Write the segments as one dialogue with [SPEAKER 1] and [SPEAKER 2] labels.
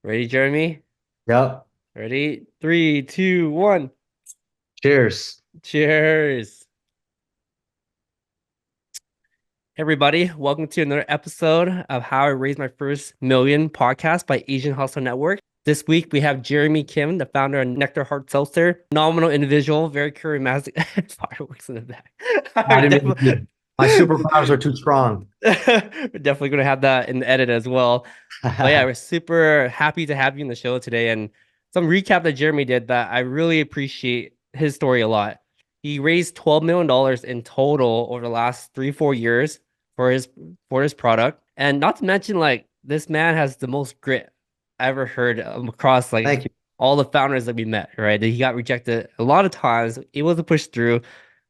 [SPEAKER 1] Ready, Jeremy?
[SPEAKER 2] Yep.
[SPEAKER 1] Ready? Three, two, one.
[SPEAKER 2] Cheers.
[SPEAKER 1] Cheers. Hey, everybody, welcome to another episode of How I Raised My First Million podcast by Asian Hustle Network. This week we have Jeremy Kim, the founder of Nectar Heart Seltzer. Phenomenal individual, very charismatic. Fireworks in the back.
[SPEAKER 2] I
[SPEAKER 1] I'm
[SPEAKER 2] didn't mean
[SPEAKER 1] definitely,
[SPEAKER 2] to. My superpowers are too strong.
[SPEAKER 1] we're definitely going to have that in the edit as well. But yeah, we're super happy to have you in the show today. And some recap that Jeremy did that I really appreciate his story a lot. He raised $12 million in total over the last 3, 4 years for his product. And not to mention, like, this man has the most grit I ever heard across like
[SPEAKER 2] Thank you.
[SPEAKER 1] all the founders that we met, right? That he got rejected a lot of times, able to push through,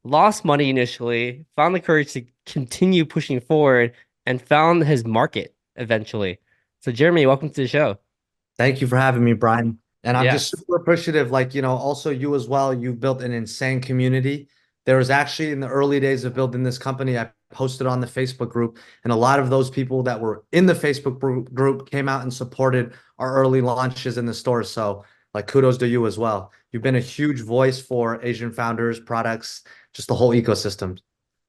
[SPEAKER 1] lost money initially, found the courage to continue pushing forward, and found his market eventually. So, Jeremy, welcome to the show.
[SPEAKER 2] Thank you for having me, Brian. And I'm just
[SPEAKER 1] Yes.
[SPEAKER 2] super appreciative. Also you as well, you've built an insane community. There was actually in the early days of building this company, I posted on the Facebook group, and a lot of those people that were in the Facebook group came out and supported our early launches in the store. So, like, kudos to you as well. You've been a huge voice for Asian founders, products, just the whole ecosystem.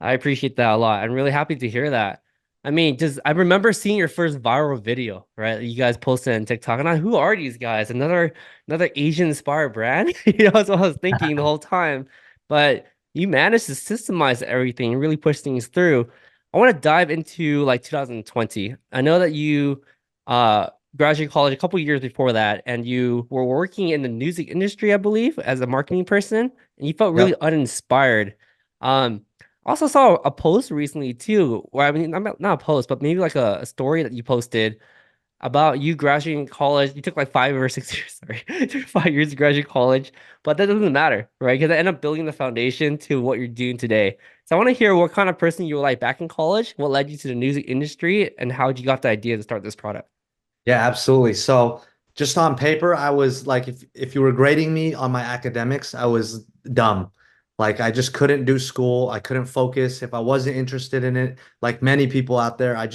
[SPEAKER 1] I appreciate that a lot. I'm really happy to hear that. I mean, just I remember seeing your first viral video, right? You guys posted on TikTok, and who are these guys? Another Asian inspired brand? That's what I was thinking the whole time. But you managed to systemize everything and really push things through. I want to dive into like 2020. I know that you graduated college a couple years before that, and you were working in the music industry, I believe, as a marketing person, and you felt really
[SPEAKER 2] Yep.
[SPEAKER 1] uninspired. Also saw a post recently too, where I mean, not a post, but maybe like a story that you posted about you graduating college. You took like 5 or 6 years, sorry, it took 5 years to graduate college, but that doesn't matter, right? Because I end up building the foundation to what you're doing today. So I want to hear what kind of person you were like back in college, what led you to the music industry, and how you got the idea to start this product.
[SPEAKER 2] Yeah, absolutely. So just on paper, I was like, if you were grading me on my academics, I was dumb. Like I just couldn't do school. I couldn't focus. If I wasn't interested in it, like many people out there, I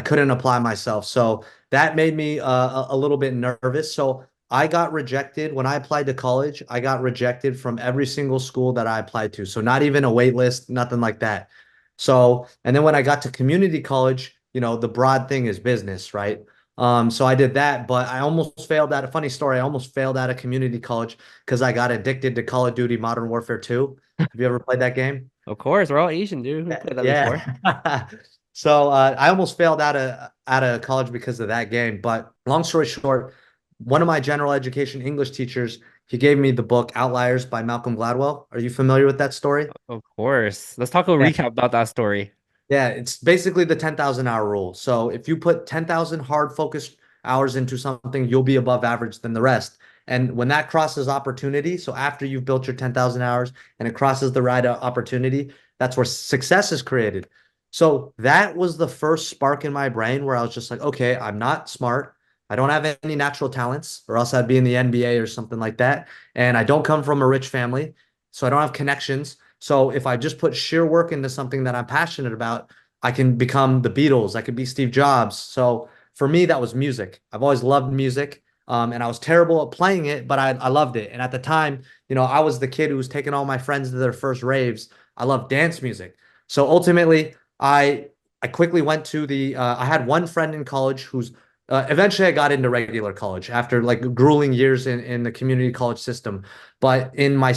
[SPEAKER 2] couldn't apply myself. So that made me a little bit nervous. So I got rejected when I applied to college. I got rejected from every single school that I applied to. So not even a wait list, nothing like that. So, and then when I got to community college, the broad thing is business, right? So I did that, but I almost failed out. A funny story, I almost failed out of community college because I got addicted to Call of Duty Modern Warfare 2. Have you ever played that game?
[SPEAKER 1] Of course, we're all Asian, dude. We played that before.
[SPEAKER 2] Yeah. So I almost failed out of college because of that game. But long story short, one of my general education English teachers, he gave me the book Outliers by Malcolm Gladwell. Are you familiar with that story?
[SPEAKER 1] Of course. Let's talk a
[SPEAKER 2] Yeah.
[SPEAKER 1] recap about that story.
[SPEAKER 2] Yeah, it's basically the 10,000 hour rule. So if you put 10,000 hard focused hours into something, you'll be above average than the rest. And when that crosses opportunity, so after you've built your 10,000 hours and it crosses the right opportunity, that's where success is created. So that was the first spark in my brain where I was just like, okay, I'm not smart. I don't have any natural talents, or else I'd be in the NBA or something like that. And I don't come from a rich family, so I don't have connections. So if I just put sheer work into something that I'm passionate about, I can become the Beatles. I could be Steve Jobs. So for me, that was music. I've always loved music. And I was terrible at playing it, but I loved it. And at the time, I was the kid who was taking all my friends to their first raves. I loved dance music. So ultimately, I quickly went to I had one friend in college who's eventually I got into regular college after like grueling years in the community college system. But in my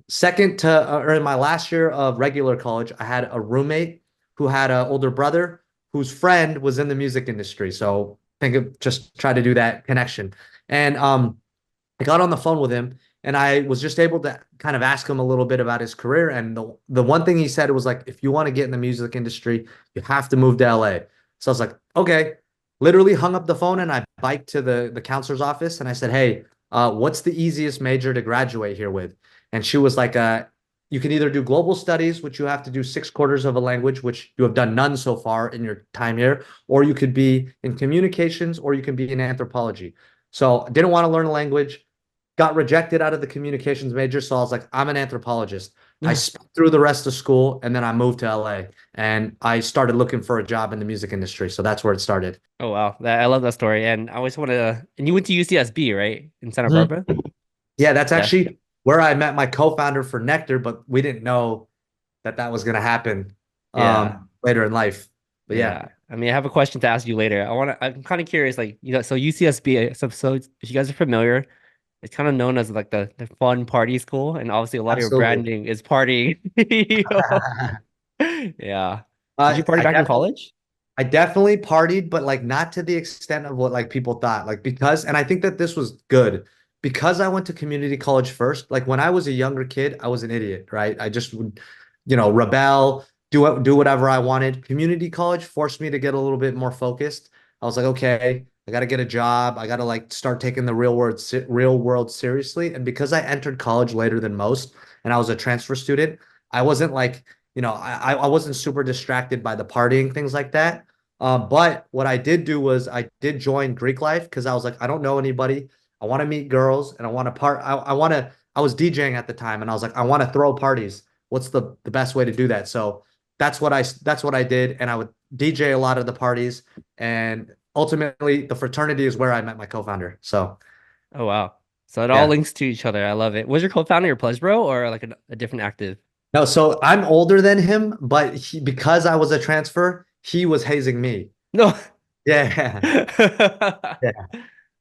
[SPEAKER 2] second to or in my last year of regular college, I had a roommate who had an older brother whose friend was in the music industry. So think of just try to do that connection. And I got on the phone with him and I was just able to kind of ask him a little bit about his career. And the one thing he said was like, if you want to get in the music industry, you have to move to LA. So I was like, okay. Literally hung up the phone and I biked to the counselor's office and I said, hey, what's the easiest major to graduate here with? And she was like, you can either do global studies, which you have to do 6 quarters of a language, which you have done none so far in your time here, or you could be in communications, or you can be in anthropology. So I didn't want to learn a language. got rejected out of the communications major. So I was like, I'm an anthropologist. I spent through the rest of school and then I moved to LA and I started looking for a job in the music industry. So that's where it started.
[SPEAKER 1] Oh wow, I love that story, and I always want to. And you went to UCSB, right, in Santa
[SPEAKER 2] Mhm.
[SPEAKER 1] Barbara?
[SPEAKER 2] Yeah, that's
[SPEAKER 1] Yeah,
[SPEAKER 2] actually where I met my co-founder for Nectar, but we didn't know that that was going to happen
[SPEAKER 1] yeah,
[SPEAKER 2] later in life. But yeah,
[SPEAKER 1] yeah. I mean, I have a question to ask you later. I'm kind of curious, like so UCSB. So if you guys are familiar, it's kind of known as like the fun party school, and obviously a lot of your
[SPEAKER 2] absolutely.
[SPEAKER 1] branding is partying. You know? Yeah. Did you party
[SPEAKER 2] I
[SPEAKER 1] back in
[SPEAKER 2] definitely
[SPEAKER 1] college?
[SPEAKER 2] I definitely partied, but like not to the extent of what like people thought. Like because, and I think that this was good because I went to community college first. Like when I was a younger kid, I was an idiot, right? I just would, rebel, do whatever I wanted. Community college forced me to get a little bit more focused. I was like, okay, I got to get a job. I got to like start taking the real world seriously. And because I entered college later than most, and I was a transfer student, I wasn't like, I wasn't super distracted by the partying, things like that. But what I did do was I did join Greek life because I was like, I don't know anybody. I want to meet girls and I want to I want to, I was DJing at the time and I was like, I want to throw parties. What's the best way to do that? So that's what I did. And I would DJ a lot of the parties. And ultimately the fraternity is where I met my co-founder. So
[SPEAKER 1] Oh wow. So it all
[SPEAKER 2] yeah.
[SPEAKER 1] links to each other. I love it. Was your co-founder your pledge bro or like a different active?
[SPEAKER 2] No, so I'm older than him, but because I was a transfer, he was hazing me.
[SPEAKER 1] No.
[SPEAKER 2] Yeah. Yeah.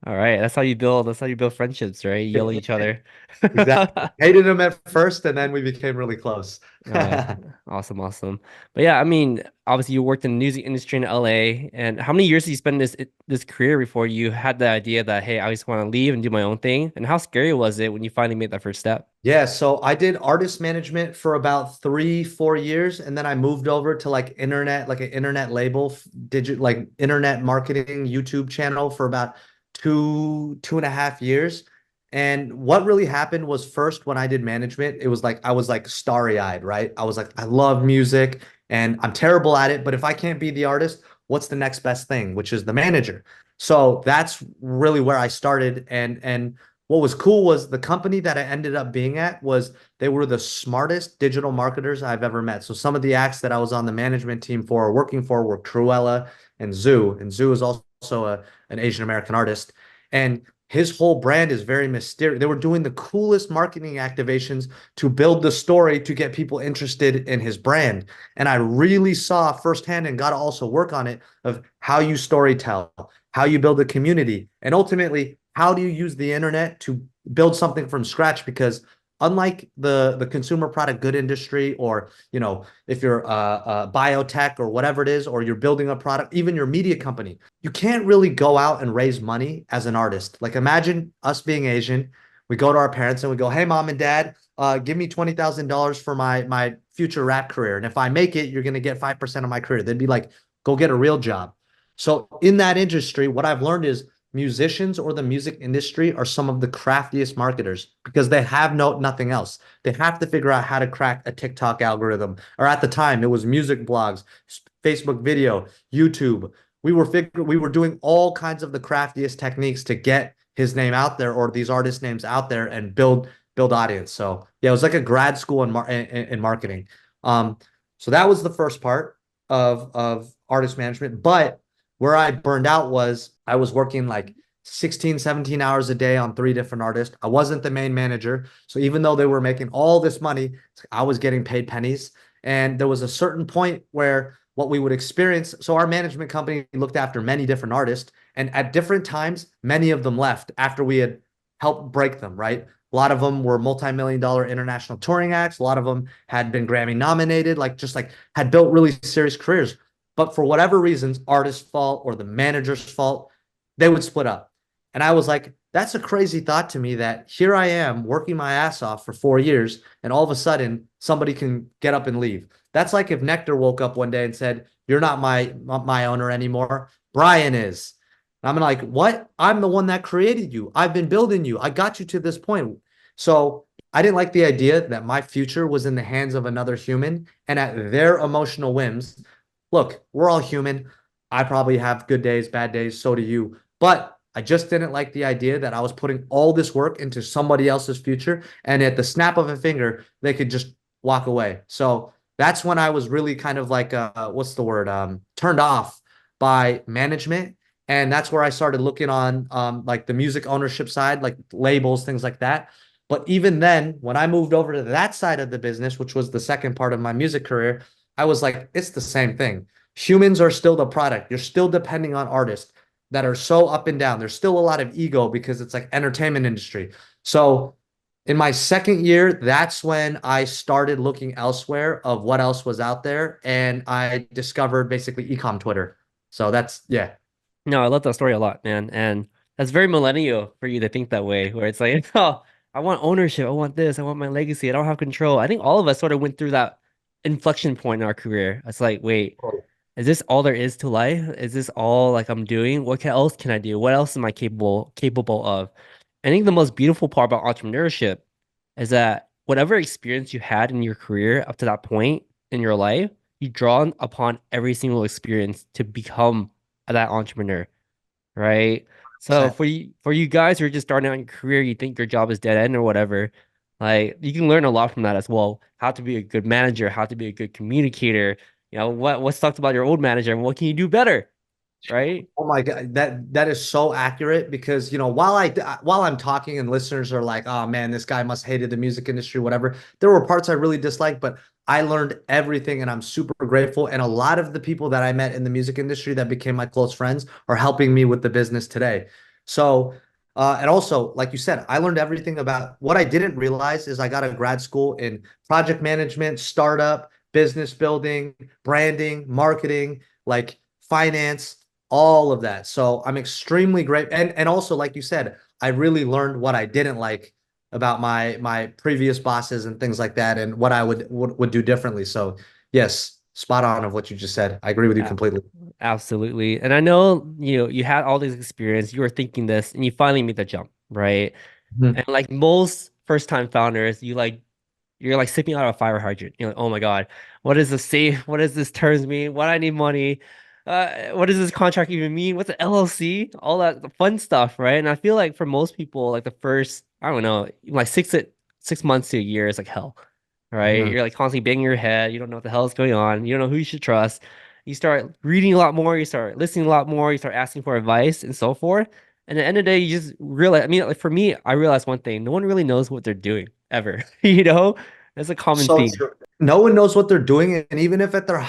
[SPEAKER 1] All right. That's how you build friendships, right? You yell at each other.
[SPEAKER 2] Exactly. Hated him at first, and then we became really close.
[SPEAKER 1] Uh, awesome, awesome. But yeah, I mean, obviously you worked in the music industry in LA, and how many years did you spend this career before you had the idea that, hey, I just want to leave and do my own thing? And how scary was it when you finally made that first step?
[SPEAKER 2] Yeah, so I did artist management for about 3, 4 years, and then I moved over to like internet, like an internet label, like internet marketing YouTube channel for about 2.5 years. And what really happened was first when I did management, it was like I was like starry-eyed, right? I was like, I love music and I'm terrible at it, but if I can't be the artist, what's the next best thing, which is the manager. So that's really where I started. And what was cool was the company that I ended up being at was they were the smartest digital marketers I've ever met. So some of the acts that I was on the management team for or working for were Cruella and Zoo. And Zoo is also an Asian American artist. And his whole brand is very mysterious. They were doing the coolest marketing activations to build the story to get people interested in his brand. And I really saw firsthand and got to also work on it of how you story tell, how you build a community, and ultimately how do you use the internet to build something from scratch? Because unlike the consumer product good industry, or if you're a biotech or whatever it is, or you're building a product, even your media company, you can't really go out and raise money as an artist. Like imagine us being Asian, we go to our parents and we go, "Hey, mom and dad, give me $20,000 for my future rap career, and if I make it, you're gonna get 5% of my career." They'd be like, "Go get a real job." So in that industry, what I've learned is musicians or the music industry are some of the craftiest marketers because they have nothing else. They have to figure out how to crack a TikTok algorithm. Or at the time, it was music blogs, Facebook video, YouTube. We were doing all kinds of the craftiest techniques to get his name out there or these artist names out there and build audience. So yeah, it was like a grad school in marketing. Um, so that was the first part of artist management. But where I burned out was I was working like 16, 17 hours a day on 3 different artists. I wasn't the main manager. So even though they were making all this money, I was getting paid pennies. And there was a certain point where what we would experience. So our management company looked after many different artists. And at different times, many of them left after we had helped break them, right? A lot of them were multi-million-dollar international touring acts. A lot of them had been Grammy nominated, like just like had built really serious careers. But for whatever reasons, artist's fault or the manager's fault, they would split up. And I was like, that's a crazy thought to me that here I am working my ass off for 4 years, and all of a sudden somebody can get up and leave. That's like if Nectar woke up one day and said, "You're not my owner anymore. Brian is." And I'm like, "What? I'm the one that created you. I've been building you. I got you to this point." So I didn't like the idea that my future was in the hands of another human and at their emotional whims. Look, we're all human. I probably have good days, bad days. So do you. But I just didn't like the idea that I was putting all this work into somebody else's future, and at the snap of a finger, they could just walk away. So that's when I was really kind of like, what's the word? Turned off by management. And that's where I started looking on like the music ownership side, like labels, things like that. But even then, when I moved over to that side of the business, which was the second part of my music career, I was like, it's the same thing. Humans are still the product. You're still depending on artists that are so up and down. There's still a lot of ego because it's like entertainment industry. So in my second year, that's when I started looking elsewhere of what else was out there. And I discovered basically ecom Twitter. So that's, yeah.
[SPEAKER 1] No, I love that story a lot, man. And that's very millennial for you to think that way, where it's like, oh, I want ownership. I want this. I want my legacy. I don't have control. I think all of us sort of went through that inflection point in our career. It's like, wait, is this all there is to life? Is this all like I'm doing? Else can I do? What else am I capable of? I think the most beautiful part about entrepreneurship is that whatever experience you had in your career up to that point in your life, you draw upon every single experience to become that entrepreneur, right? So for you guys who are just starting out in your career, you think your job is dead end or whatever, like you can learn a lot from that as well. How to be a good manager, how to be a good communicator, what sucked about your old manager and what can you do better, right?
[SPEAKER 2] Oh my God, that is so accurate because while I'm talking and listeners are like, oh man, this guy must hated the music industry, whatever. There were parts I really disliked, but I learned everything and I'm super grateful. And a lot of the people that I met in the music industry that became my close friends are helping me with the business today. So, and also, like you said, I learned everything about what I didn't realize is I got a grad school in project management, startup, business building, branding, marketing, like finance, all of that. So I'm extremely great. And also, like you said, I really learned what I didn't like about my previous bosses and things like that and what I would do differently. So yes, spot on of what you just said. I agree with you
[SPEAKER 1] Yeah,
[SPEAKER 2] completely.
[SPEAKER 1] absolutely. And I know, you had all this experience, you were thinking this, and you finally made the jump, right?
[SPEAKER 2] Mhm.
[SPEAKER 1] And like most first time founders, you're like sipping out of a fire hydrant. You're like, oh my God, what does this say? What does this terms mean? Why do I need money? What does this contract even mean? What's an LLC? All that the fun stuff, right? And I feel like for most people, like the first, I don't know, like 6 months to a year is like hell, right?
[SPEAKER 2] Mhm.
[SPEAKER 1] You're like constantly banging your head. You don't know what the hell is going on. You don't know who you should trust. You start reading a lot more. You start listening a lot more. You start asking for advice and so forth. And at the end of the day, you just realize, I mean, like for me, I realized one thing, no one really knows what they're doing ever, you know? That's a common
[SPEAKER 2] So
[SPEAKER 1] theme.
[SPEAKER 2] true. No one knows what they're doing, and even if at their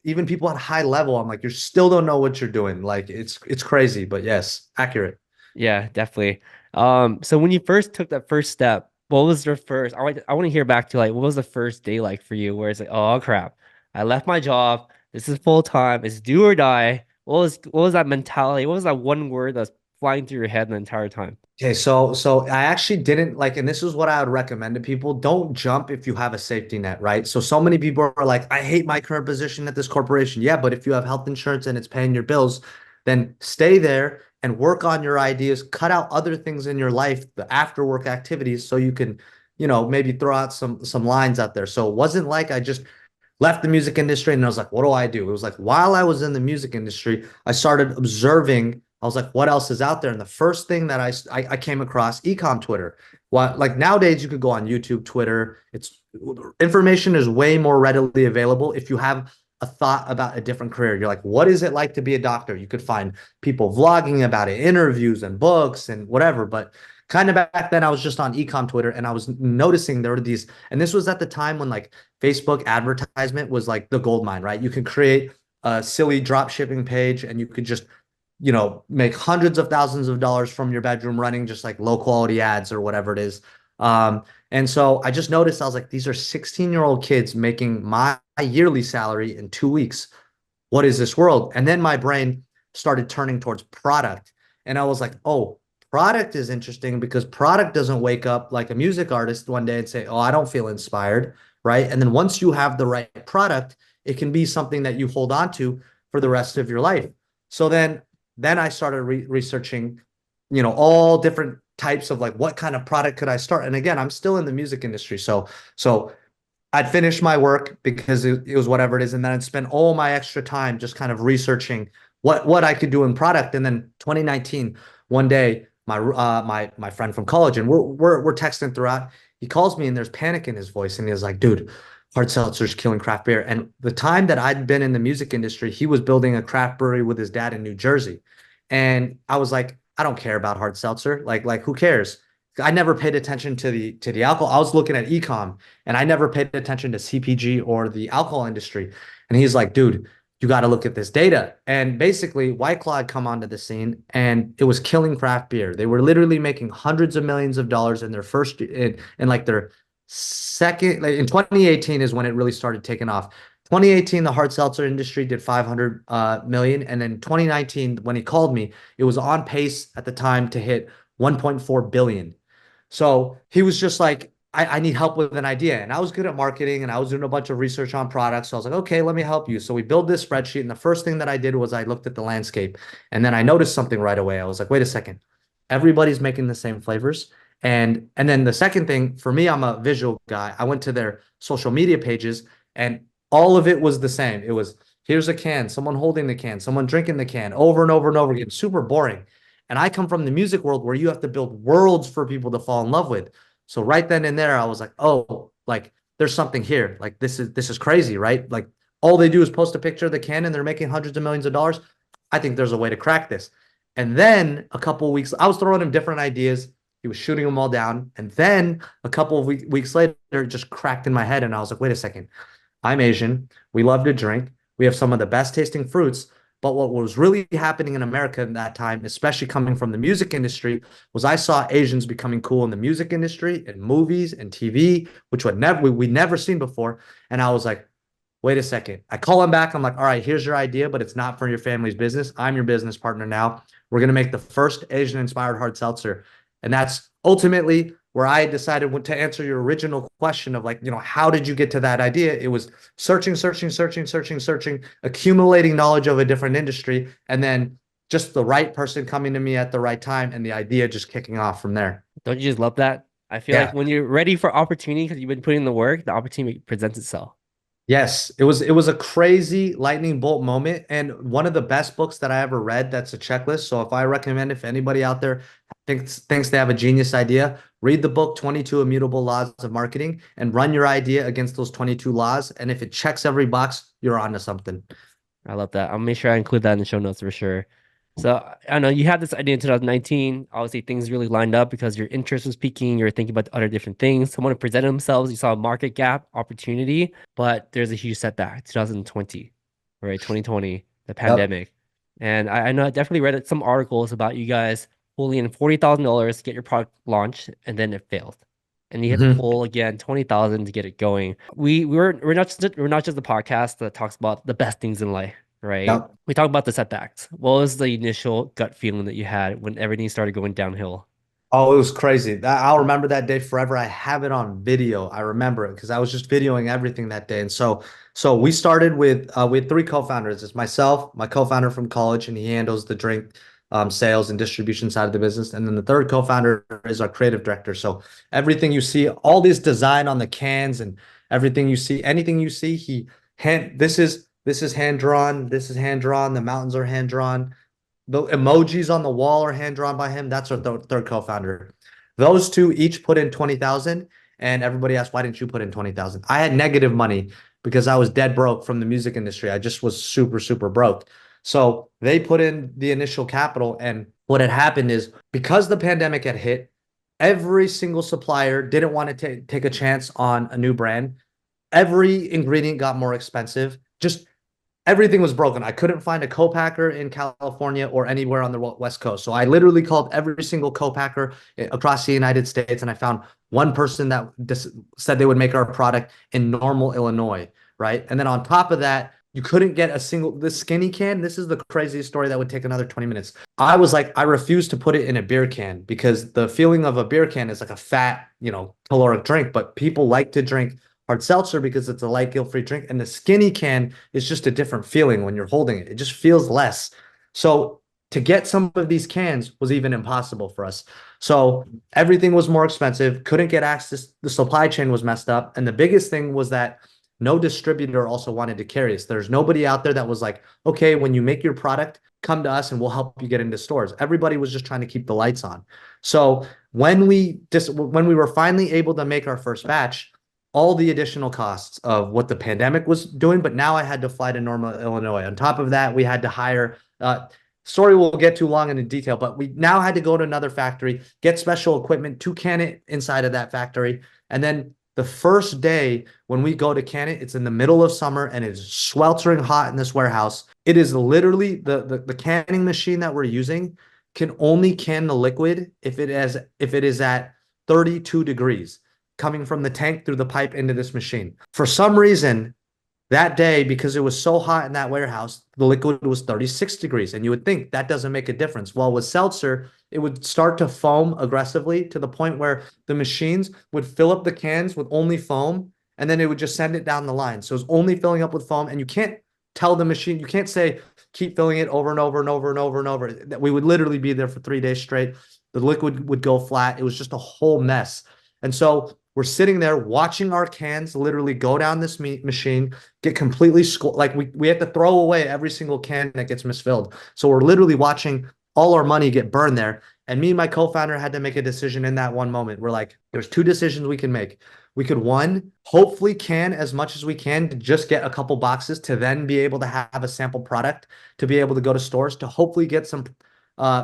[SPEAKER 2] even people at high level, I'm like, you still don't know what you're doing. Like it's crazy, but yes, accurate.
[SPEAKER 1] Yeah, definitely. So when you first took that first step, what was your first? I want to hear back to like what was the first day like for you, where it's like, oh crap, I left my job. This is full time. It's do or die. What was that mentality? What was that one word that's flying through your head the entire time?
[SPEAKER 2] Okay, so I actually didn't like, and this is what I would recommend to people. Don't jump if you have a safety net, right? So many people are like, I hate my current position at this corporation. Yeah, but if you have health insurance and it's paying your bills, then stay there and work on your ideas, cut out other things in your life, the after work activities, so you can, maybe throw out some lines out there. So it wasn't like I just left the music industry and I was like, what do I do? It was like while I was in the music industry, I started observing. I was like, what else is out there? And the first thing that I came across, ecom Twitter. What like nowadays you could go on YouTube, Twitter. It's information is way more readily available if you have a thought about a different career. You're like, what is it like to be a doctor? You could find people vlogging about it, interviews and books and whatever. But kind of back then, I was just on ecom Twitter and I was noticing there were these, and this was at the time when like Facebook advertisement was like the gold mine, right? You could create a silly drop shipping page and you could just, make hundreds of thousands of dollars from your bedroom running just like low quality ads or whatever it is. And so I just noticed, I was like, these are 16-year-old kids making my yearly salary in 2 weeks. What is this world? And then my brain started turning towards product. And I was like, oh, product is interesting because product doesn't wake up like a music artist one day and say, oh, I don't feel inspired. Right. And then once you have the right product, it can be something that you hold on to for the rest of your life. So then I started researching, all different types of like what kind of product could I start? And again, I'm still in the music industry. So I'd finish my work because it was whatever it is, and then I'd spend all my extra time just kind of researching what I could do in product. And then 2019, one day, my friend from college, and we're texting throughout. He calls me and there's panic in his voice, and he's like, "Dude, hard seltzer's killing craft beer." And the time that I'd been in the music industry, he was building a craft brewery with his dad in New Jersey, and I was like, "I don't care about hard seltzer. Like who cares?" I never paid attention to the alcohol. I was looking at ecom, and I never paid attention to CPG or the alcohol industry. And he's like, "Dude, you got to look at this data." And basically, White Claw had come onto the scene, and it was killing craft beer. They were literally making hundreds of millions of dollars in their first in like their second, like in 2018 is when it really started taking off. 2018, the hard seltzer industry did 500 million, and then 2019, when he called me, it was on pace at the time to hit 1.4 billion. So he was just like, I need help with an idea. And I was good at marketing and I was doing a bunch of research on products. So I was like, okay, let me help you. So we built this spreadsheet. And the first thing that I did was I looked at the landscape and then I noticed something right away. I was like, wait a second, everybody's making the same flavors. And then the second thing for me, I'm a visual guy. I went to their social media pages and all of it was the same. It was here's a can, someone holding the can, someone drinking the can over and over and over again. Super boring. And I come from the music world where you have to build worlds for people to fall in love with. So right then and there, I was like, oh, like there's something here. Like this is crazy, right? Like all they do is post a picture of the can and they're making hundreds of millions of dollars. I think there's a way to crack this. And then a couple of weeks, I was throwing him different ideas. He was shooting them all down. And then a couple of weeks later, it just cracked in my head. And I was like, wait a second. I'm Asian. We love to drink. We have some of the best tasting fruits. But what was really happening in America in that time, especially coming from the music industry, was I saw Asians becoming cool in the music industry, in movies and TV, which we never seen before. And I was like, wait a second. I call him back. I'm like, all right, here's your idea, but it's not for your family's business. I'm your business partner now. We're going to make the first Asian inspired hard seltzer. And that's ultimately where I decided to answer your original question of like, how did you get to that idea? It was searching, accumulating knowledge of a different industry, and then just the right person coming to me at the right time and the idea just kicking off from there.
[SPEAKER 1] Don't you just love that? I feel like
[SPEAKER 2] Yeah.
[SPEAKER 1] when you're ready for opportunity because you've been putting in the work, the opportunity presents itself.
[SPEAKER 2] Yes, it was a crazy lightning bolt moment and one of the best books that I ever read that's a checklist. So if I recommend if anybody out there thinks they have a genius idea, read the book 22 Immutable Laws of Marketing and run your idea against those 22 laws. And if it checks every box, you're onto something.
[SPEAKER 1] I love that. I'll make sure I include that in the show notes for sure. So I know you had this idea in 2019. Obviously, things really lined up because your interest was peaking. You were thinking about other different things. Someone presented themselves. You saw a market gap opportunity, but there's a huge setback. 2020, right? 2020, the
[SPEAKER 2] Yep.
[SPEAKER 1] pandemic. And I know I definitely read some articles about you guys pulling in $40,000 to get your product launched, and then it failed. And you had to
[SPEAKER 2] Hmm.
[SPEAKER 1] pull again 20,000 to get it going. We're not just a podcast that talks about the best things in life, right?
[SPEAKER 2] Yep.
[SPEAKER 1] We talk about the setbacks. What was the initial gut feeling that you had when everything started going downhill?
[SPEAKER 2] Oh, it was crazy. I'll remember that day forever. I have it on video. I remember it because I was just videoing everything that day. And so we started with three co-founders. It's myself, my co-founder from college, and he handles the drink sales and distribution side of the business. And then the third co-founder is our creative director. So everything you see, all this design on the cans and everything you see, anything you see, this is hand drawn. This is hand drawn. The mountains are hand drawn. The emojis on the wall are hand drawn by him. That's our third co-founder. Those two each put in 20,000, and everybody asked, why didn't you put in 20,000? I had negative money because I was dead broke from the music industry. I just was super, super broke. So they put in the initial capital, and what had happened is because the pandemic had hit, every single supplier didn't want to take a chance on a new brand. Every ingredient got more expensive. Just everything was broken. I couldn't find a co-packer in California or anywhere on the West Coast. So I literally called every single co-packer across the United States, and I found one person that said they would make our product in Normal, Illinois, right? And then on top of that, you couldn't get the skinny can. This is the craziest story that would take another 20 minutes. I was like, I refused to put it in a beer can because the feeling of a beer can is like a fat, caloric drink, but people like to drink hard seltzer because it's a light guilt-free drink. And the skinny can is just a different feeling when you're holding it. It just feels less. So to get some of these cans was even impossible for us. So everything was more expensive, couldn't get access. The supply chain was messed up. And the biggest thing was that no distributor also wanted to carry us. There's nobody out there that was like, okay, when you make your product, come to us and we'll help you get into stores. Everybody was just trying to keep the lights on. So when we were finally able to make our first batch, all the additional costs of what the pandemic was doing, but now I had to fly to Normal, Illinois. On top of that, we had to hire story will get too long in detail, but we now had to go to another factory, get special equipment to can it inside of that factory. And then the first day when we go to can it, it's in the middle of summer and it's sweltering hot in this warehouse. It is literally the canning machine that we're using can only can the liquid if it is at 32 degrees coming from the tank through the pipe into this machine. For some reason, that day, because it was so hot in that warehouse, the liquid was 36 degrees. And you would think that doesn't make a difference. Well, with seltzer, it would start to foam aggressively to the point where the machines would fill up the cans with only foam and then it would just send it down the line. So it's only filling up with foam. And you can't tell the machine, you can't say, keep filling it over and over and over and over and over. We would literally be there for 3 days straight. The liquid would go flat. It was just a whole mess. And so we're sitting there watching our cans literally go down this machine, get completely like we have to throw away every single can that gets misfilled. So we're literally watching all our money get burned there. And me and my co-founder had to make a decision in that one moment. We're like, there's two decisions we can make. We could one, hopefully can as much as we can to just get a couple boxes to then be able to have a sample product to be able to go to stores to hopefully get some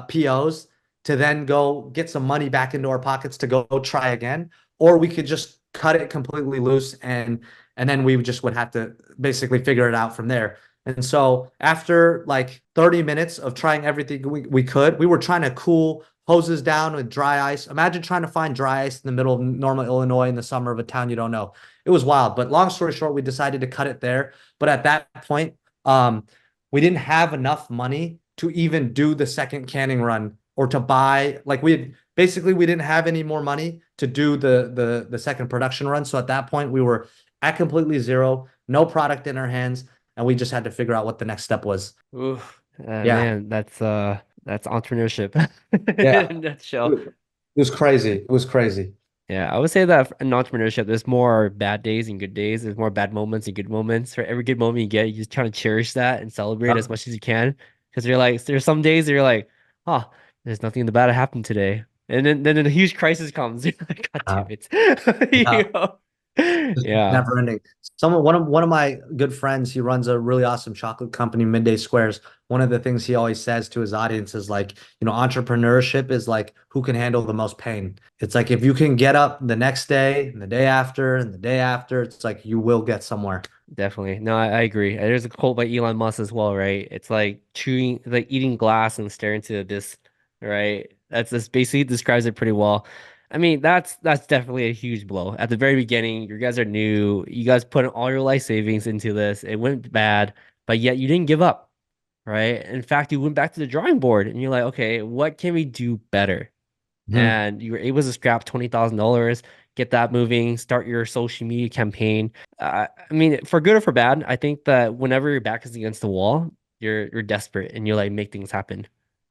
[SPEAKER 2] POs to then go get some money back into our pockets to go try again, or we could just cut it completely loose and then we just would have to basically figure it out from there. And so after like 30 minutes of trying everything we could, we were trying to cool hoses down with dry ice. Imagine trying to find dry ice in the middle of Normal, Illinois in the summer of a town you don't know. It was wild. But long story short, we decided to cut it there. But at that point, we didn't have enough money to even do the second canning run or to buy like we didn't have any more money to do the second production run. So at that point we were at completely zero, no product in our hands, and we just had to figure out what the next step was.
[SPEAKER 1] Oof,
[SPEAKER 2] Yeah.
[SPEAKER 1] man, that's entrepreneurship
[SPEAKER 2] Yeah.
[SPEAKER 1] in a nutshell.
[SPEAKER 2] It was crazy. It was crazy.
[SPEAKER 1] Yeah, I would say that in entrepreneurship, there's more bad days and good days. There's more bad moments and good moments. For every good moment you get, you just try to cherish that and celebrate as
[SPEAKER 2] Yep.
[SPEAKER 1] much as you can. Because you're like, there's some days that you're like, oh, there's nothing bad that happened today. And then a huge crisis comes. You're like, God damn
[SPEAKER 2] Uh,
[SPEAKER 1] it.
[SPEAKER 2] yeah.
[SPEAKER 1] You know?
[SPEAKER 2] Just
[SPEAKER 1] Yeah,
[SPEAKER 2] never ending. One of my good friends, he runs a really awesome chocolate company, Midday Squares. One of the things he always says to his audience is like, entrepreneurship is like who can handle the most pain. It's like if you can get up the next day and the day after and the day after, it's like you will get somewhere.
[SPEAKER 1] definitely. No, I agree. There's a quote by Elon Musk as well, right? It's like chewing, like eating glass and staring into the abyss, right? That's basically describes it pretty well. I mean, that's definitely a huge blow. At the very beginning, you guys are new. You guys put in all your life savings into this. It went bad, but yet you didn't give up, right? In fact, you went back to the drawing board and you're like, okay, what can we do better?
[SPEAKER 2] Mhm.
[SPEAKER 1] And you were able to scrap $20,000, get that moving, start your social media campaign. I mean, for good or for bad, I think that whenever your back is against the wall, you're desperate and you like make things happen,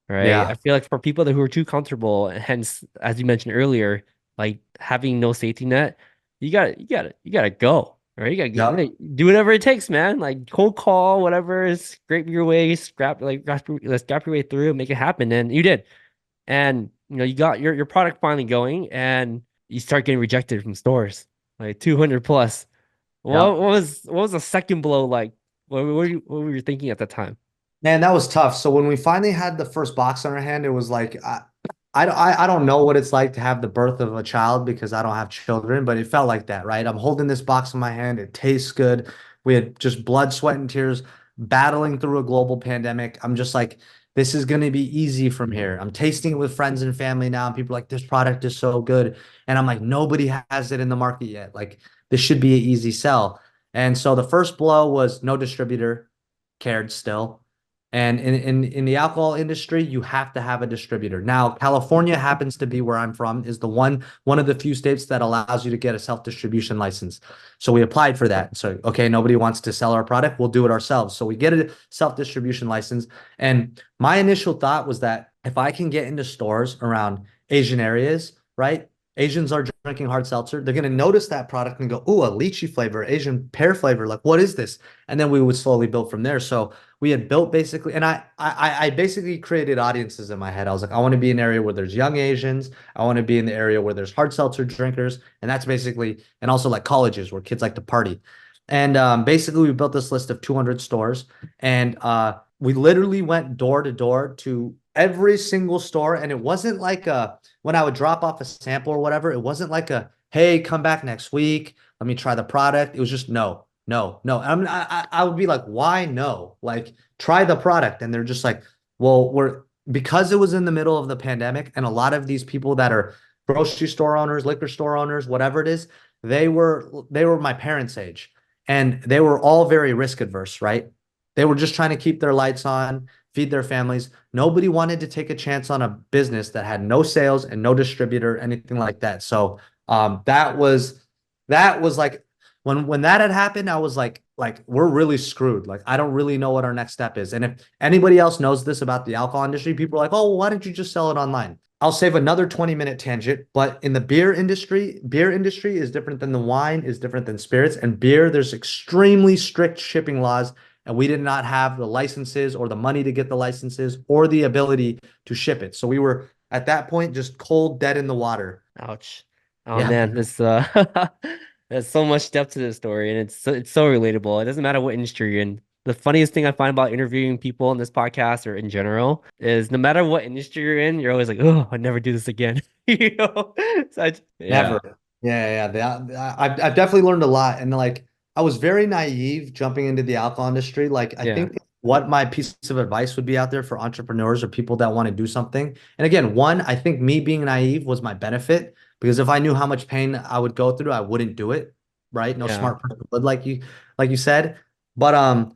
[SPEAKER 1] right? I
[SPEAKER 2] Yeah.
[SPEAKER 1] feel like for people that who are too comfortable, and hence, as you mentioned earlier, like having no safety net, you gotta go, right? You
[SPEAKER 2] Yep.
[SPEAKER 1] gotta do whatever it takes, man. Like cold call, whatever, scrape your way, let's scrap your way through and make it happen. And you did. And you got your product finally going and you start getting rejected from stores, like 200 plus.
[SPEAKER 2] Yep.
[SPEAKER 1] What was the second blow like? What were you thinking at the time?
[SPEAKER 2] Man, that was tough. So when we finally had the first box on our hand, it was like I don't know what it's like to have the birth of a child because I don't have children, but it felt like that, right? I'm holding this box in my hand. It tastes good. We had just blood, sweat, and tears battling through a global pandemic. I'm just like, this is going to be easy from here. I'm tasting it with friends and family now, and people are like, this product is so good. And I'm like, nobody has it in the market yet. Like, this should be an easy sell. And so the first blow was no distributor cared still. And in the alcohol industry, you have to have a distributor. Now, California happens to be where I'm from, is the one of the few states that allows you to get a self-distribution license. So we applied for that. So, okay, nobody wants to sell our product, we'll do it ourselves. So we get a self-distribution license. And my initial thought was that if I can get into stores around Asian areas, right? Asians are drinking hard seltzer. They're going to notice that product and go, "Ooh, a lychee flavor, Asian pear flavor. Like, what is this?" And then we would slowly build from there. So we had built basically, and I basically created audiences in my head. I was like, I want to be in an area where there's young Asians. I want to be in the area where there's hard seltzer drinkers, and that's basically, and also like colleges where kids like to party. And basically, we built this list of 200 stores, and we literally went door to door to every single store. And it wasn't like when I would drop off a sample or whatever, it wasn't like hey, come back next week. Let me try the product. It was just no, no, no. I would be like, why no? Like, try the product. And they're just like, well, because it was in the middle of the pandemic, and a lot of these people that are grocery store owners, liquor store owners, whatever it is, they were my parents' age, and they were all very risk adverse, right? They were just trying to keep their lights on, feed their families. Nobody wanted to take a chance on a business that had no sales and no distributor, anything like that. So that was like when that had happened, I was like we're really screwed. Like, I don't really know what our next step is. And if anybody else knows this about the alcohol industry, people are like, oh, well, why don't you just sell it online? I'll save another 20-minute tangent, but in the beer industry is different than the wine, is different than spirits. And beer, there's extremely strict shipping laws, and we did not have the licenses or the money to get the licenses or the ability to ship it. So we were at that point just cold, dead in the water.
[SPEAKER 1] Ouch. Oh
[SPEAKER 2] Yeah,
[SPEAKER 1] man, this there's so much depth to this story, and it's so relatable. It doesn't matter what industry you're in. The funniest thing I find about interviewing people in this podcast or in general is no matter what industry you're in, you're always like, oh, I'd never do this again. You know? Yeah,
[SPEAKER 2] never. Yeah, yeah. I've definitely learned a lot, and like I was very naive jumping into the alcohol industry. Like, I
[SPEAKER 1] yeah,
[SPEAKER 2] think what my piece of advice would be out there for entrepreneurs or people that want to do something. And again, one, I think me being naive was my benefit, because if I knew how much pain I would go through, I wouldn't do it. Right? No
[SPEAKER 1] yeah,
[SPEAKER 2] smart person would, like you said. But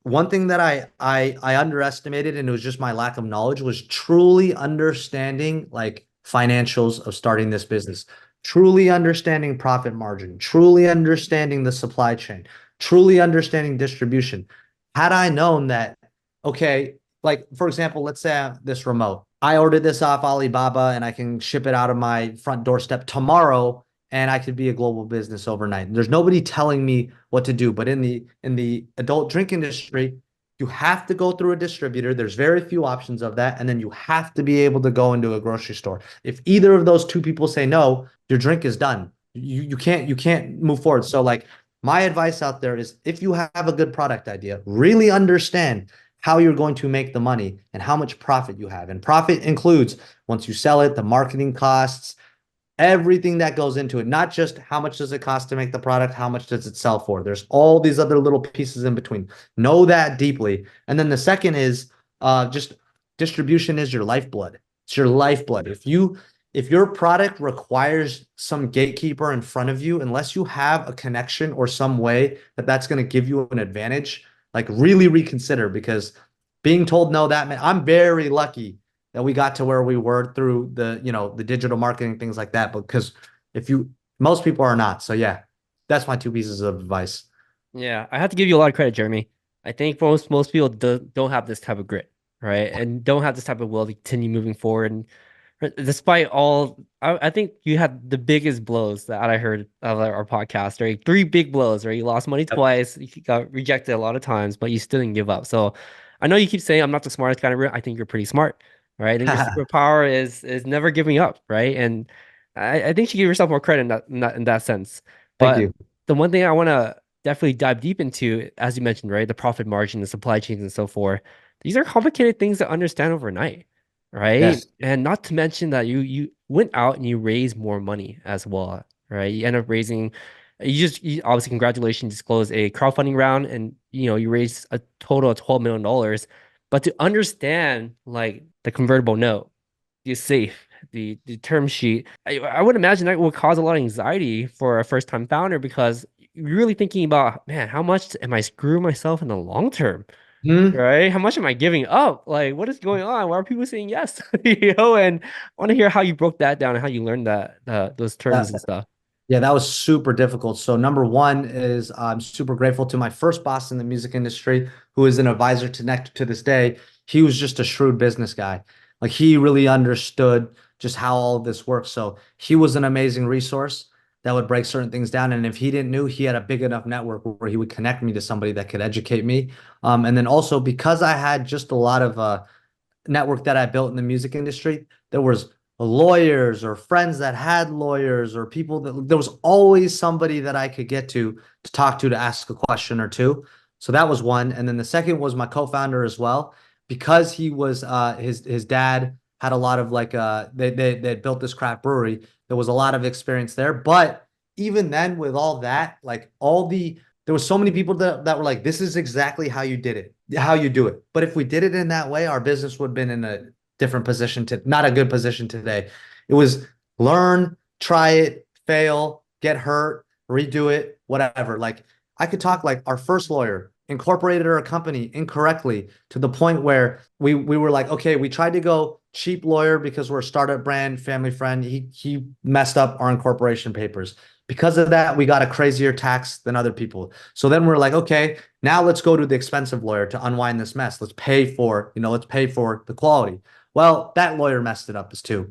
[SPEAKER 2] one thing that I underestimated, and it was just my lack of knowledge, was truly understanding like financials of starting this business, truly understanding profit margin, truly understanding the supply chain, truly understanding distribution. Had I known that, okay, like for example, let's say this remote, I ordered this off Alibaba and I can ship it out of my front doorstep tomorrow, and I could be a global business overnight. There's nobody telling me what to do. But in the adult drink industry, you have to go through a distributor. There's very few options of that. And then you have to be able to go into a grocery store. If either of those two people say no, your drink is done. You can't move forward. So like, my advice out there is, if you have a good product idea, really understand how you're going to make the money and how much profit you have. And profit includes, once you sell it, the marketing costs, everything that goes into it, not just how much does it cost to make the product, how much does it sell for. There's all these other little pieces in between. Know that deeply. And then the second is just distribution is your lifeblood. It's your lifeblood. If your product requires some gatekeeper in front of you, unless you have a connection or some way that that's going to give you an advantage, like really reconsider, because being told no, that man, I'm very lucky that we got to where we were through the digital marketing, things like that. Because if you, most people are not. So yeah, that's my two pieces of advice.
[SPEAKER 1] yeah. I have to give you a lot of credit, Jeremy. I think most people don't have this type of grit, right? And don't have this type of will to continue moving forward. And despite all, I think you had the biggest blows that I heard of our podcast, right? Three big blows, right? You lost money
[SPEAKER 2] Yep.
[SPEAKER 1] twice, you got rejected a lot of times, but you still didn't give up. So I know you keep saying I'm not the smartest kind of I think you're pretty smart, right? I think your superpower is never giving up, right? And I think you give yourself more credit in that sense.
[SPEAKER 2] Thank
[SPEAKER 1] But
[SPEAKER 2] you.
[SPEAKER 1] the one thing I want to definitely dive deep into, as you mentioned, right? The profit margin, the supply chains, and so forth. These are complicated things to understand overnight, right?
[SPEAKER 2] Yes.
[SPEAKER 1] And not to mention that you went out and you raised more money as well, right? You end up raising, obviously congratulations, disclose a crowdfunding round, and you raised a total of $12 million. But to understand like the convertible note, the safe, the term sheet, I would imagine that would cause a lot of anxiety for a first time founder, because you're really thinking about, man, how much am I screwing myself in the long term?
[SPEAKER 2] Hmm.
[SPEAKER 1] Right? How much am I giving up? Like, what is going on? Why are people saying yes? And I want to hear how you broke that down and how you learned those terms
[SPEAKER 2] That,
[SPEAKER 1] and stuff.
[SPEAKER 2] Yeah, that was super difficult. So number one is I'm super grateful to my first boss in the music industry, who is an advisor to Nectar to this day. He was just a shrewd business guy. Like, he really understood just how all of this works. So he was an amazing resource that would break certain things down. And if he didn't know, he had a big enough network where he would connect me to somebody that could educate me. And then also because I had just a lot of network that I built in the music industry, there was lawyers or friends that had lawyers or people that there was always somebody that I could get to talk to ask a question or two. So that was one. And then the second was my co-founder as well, because he was his dad had a lot of like they built this craft brewery. There was a lot of experience there. But even then, with all that, like all the there was so many people that were like, this is exactly how you did it, how you do it. But if we did it in that way, our business would have been in a different position to not a good position today. It was learn, try it, fail, get hurt, redo it, whatever. Like I could talk like our first lawyer incorporated our company incorrectly to the point where we were like, okay, we tried to go cheap lawyer because we're a startup brand, family friend. He messed up our incorporation papers. Because of that, we got a crazier tax than other people. So then we're like, okay, now let's go to the expensive lawyer to unwind this mess. Let's pay for the quality. Well, that lawyer messed it up as too.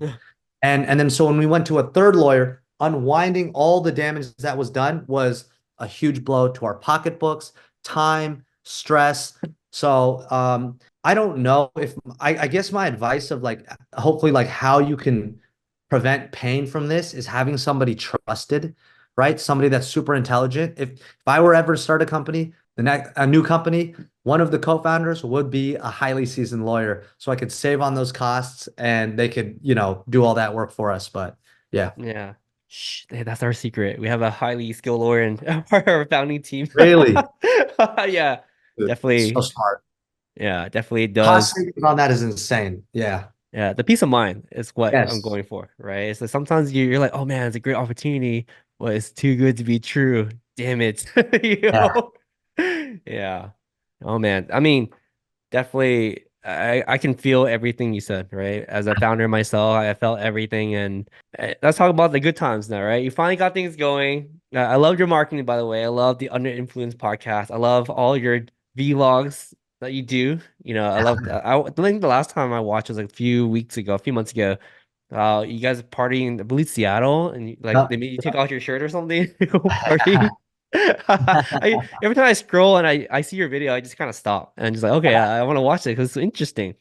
[SPEAKER 2] And then so when we went to a third lawyer, unwinding all the damage that was done was a huge blow to our pocketbooks, time, stress. So I don't know if I guess my advice of like hopefully like how you can prevent pain from this is having somebody trusted, right? Somebody that's super intelligent. If I were ever to start a company, a new company, one of the co-founders would be a highly seasoned lawyer, so I could save on those costs and they could, do all that work for us. But yeah,
[SPEAKER 1] Yeah. Shh, hey, that's our secret. We have a highly skilled lawyer in our founding team.
[SPEAKER 2] really,
[SPEAKER 1] Yeah,
[SPEAKER 2] so
[SPEAKER 1] definitely.
[SPEAKER 2] smart.
[SPEAKER 1] Yeah, definitely
[SPEAKER 2] Cost
[SPEAKER 1] does.
[SPEAKER 2] savings on that is insane. Yeah.
[SPEAKER 1] Yeah, the peace of mind is what I'm
[SPEAKER 2] Yes.
[SPEAKER 1] going for, right? So sometimes you're like, oh man, it's a great opportunity, but it's too good to be true. Damn it. You
[SPEAKER 2] Yeah.
[SPEAKER 1] know? Yeah. Oh man. I mean, definitely, I can feel everything you said, right? As a founder myself, I felt everything, and let's talk about the good times now, right? You finally got things going. I love your marketing, by the way. I love the Under Influence podcast. I love all your vlogs that you do. I love. I think the last time I watched was like a few weeks ago, a few months ago. You guys partying, I believe Seattle, and like
[SPEAKER 2] Yep.
[SPEAKER 1] they made you take off your shirt or something to go party. Every time I scroll and I see your video, I just kind of stop and just like, okay, I want to watch it because it's interesting.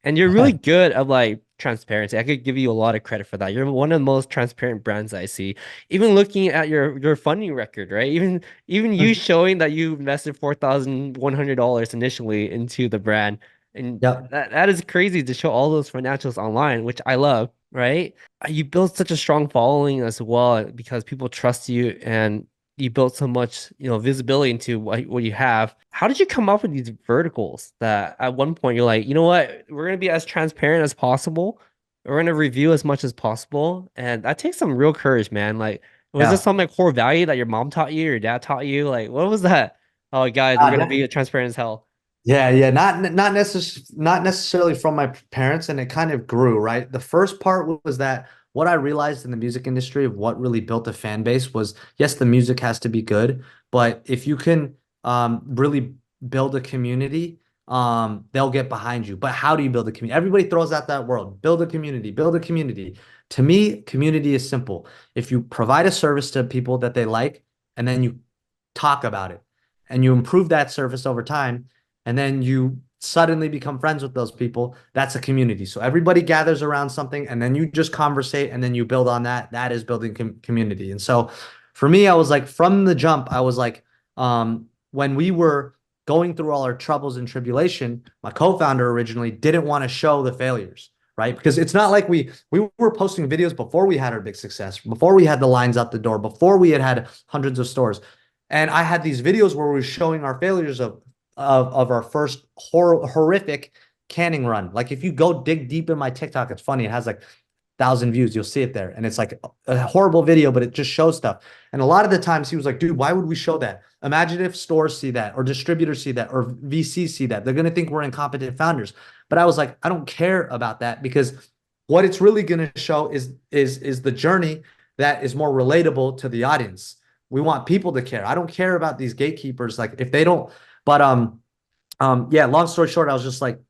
[SPEAKER 1] And you're really good at like transparency. I could give you a lot of credit for that. You're one of the most transparent brands I see. Even looking at your funding record, right? Even you showing that you invested $4,100 initially into the brand. And
[SPEAKER 2] Yep.
[SPEAKER 1] that is crazy to show all those financials online, which I love, right? You built such a strong following as well because people trust you and you built so much, visibility into what you have. How did you come up with these verticals that at one point you're like, you know what, we're gonna be as transparent as possible. We're gonna review as much as possible. And that takes some real courage, man. Like, was this
[SPEAKER 2] Yeah.
[SPEAKER 1] some like core value that your mom taught you, your dad taught you? Like, what was that? Oh, guys, we're gonna be transparent as hell.
[SPEAKER 2] Yeah, yeah, not necessarily from my parents, and it kind of grew, right? The first part was that what I realized in the music industry of what really built a fan base was yes, the music has to be good, but if you can really build a community, they'll get behind you. But how do you build a community? Everybody throws out that word, build a community, build a community. To me, community is simple. If you provide a service to people that they like, and then you talk about it, and you improve that service over time and then you suddenly become friends with those people, that's a community. So everybody gathers around something and then you just conversate and then you build on that. That is building community. And so for me, I was like, from the jump, I was like, when we were going through all our troubles and tribulation, my co-founder originally didn't want to show the failures, right? Because it's not like we were posting videos before we had our big success, before we had the lines out the door, before we had hundreds of stores. And I had these videos where we were showing our failures of our first horrific canning run. Like if you go dig deep in my TikTok, it's funny. It has like 1,000 views. You'll see it there, and it's like a horrible video, but it just shows stuff. And a lot of the times he was like, "Dude, why would we show that? Imagine if stores see that, or distributors see that, or VCs see that. They're gonna think we're incompetent founders." But I was like, I don't care about that because what it's really gonna show is the journey that is more relatable to the audience. We want people to care. I don't care about these gatekeepers. Like if they don't, but yeah, long story short, I was just like,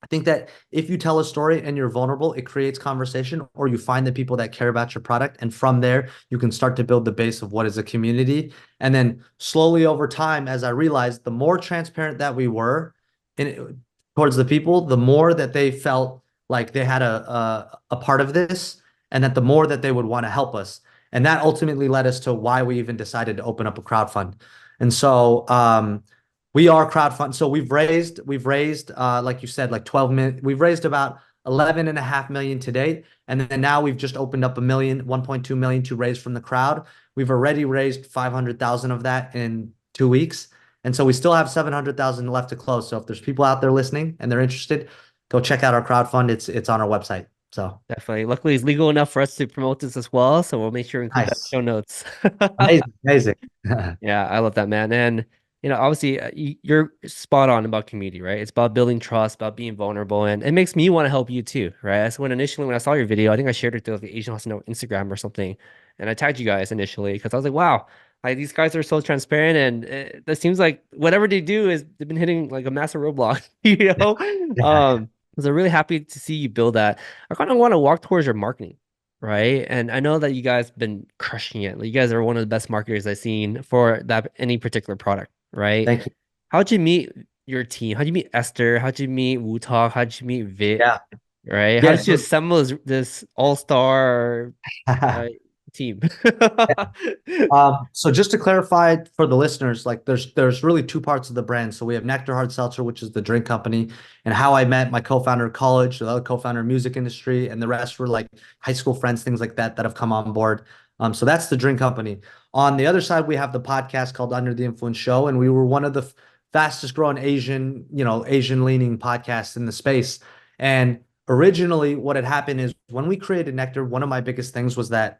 [SPEAKER 2] I think that if you tell a story and you're vulnerable, it creates conversation, or you find the people that care about your product. And from there, you can start to build the base of what is a community. And then slowly over time, as I realized, the more transparent that we were in towards the people, the more that they felt like they had a part of this, and that the more that they would want to help us. And that ultimately led us to why we even decided to open up a crowdfund. And so we are crowdfund. So we've raised like you said, like 12 million. We've raised about 11.5 million to date. And then now we've just opened up 1.2 million to raise from the crowd. We've already raised 500,000 of that in 2 weeks. And so we still have 700,000 left to close. So if there's people out there listening and they're interested, go check out our crowdfund. It's on our website. So
[SPEAKER 1] Definitely. Luckily, it's legal enough for us to promote this as well, so we'll make sure to include that in
[SPEAKER 2] nice.
[SPEAKER 1] show notes.
[SPEAKER 2] Amazing. Amazing.
[SPEAKER 1] Yeah, I love that, man. And obviously, you're spot on about community, right? It's about building trust, about being vulnerable, and it makes me want to help you too, right? That's when initially when I saw your video, I think I shared it to the Asian Hustle Instagram or something, and I tagged you guys initially because I was like, wow, like these guys are so transparent, and it seems like whatever they do is they've been hitting like a massive roadblock, you know?
[SPEAKER 2] Yeah.
[SPEAKER 1] So really happy to see you build that. I kind of want to walk towards your marketing, right? And I know that you guys been crushing it. Like, you guys are one of the best marketers I've seen for that any particular product, right?
[SPEAKER 2] Thank you.
[SPEAKER 1] How'd you meet your team? How'd you meet Esther? How'd you meet Wu Talk? How'd you meet Vit?
[SPEAKER 2] Yeah.
[SPEAKER 1] Right? How
[SPEAKER 2] Yeah.
[SPEAKER 1] did you
[SPEAKER 2] So,
[SPEAKER 1] assemble this all-star uh, team?
[SPEAKER 2] So just to clarify for the listeners, like there's really two parts of the brand. So we have Nectar Hard Seltzer, which is the drink company, and how I met my co-founder of college, the other co-founder of music industry, and the rest were like high school friends, things like that that have come on board. So that's the drink company. On the other side, we have the podcast called Under the Influence Show, and we were one of the fastest growing Asian, Asian leaning podcasts in the space. And originally, what had happened is when we created Nectar, one of my biggest things was that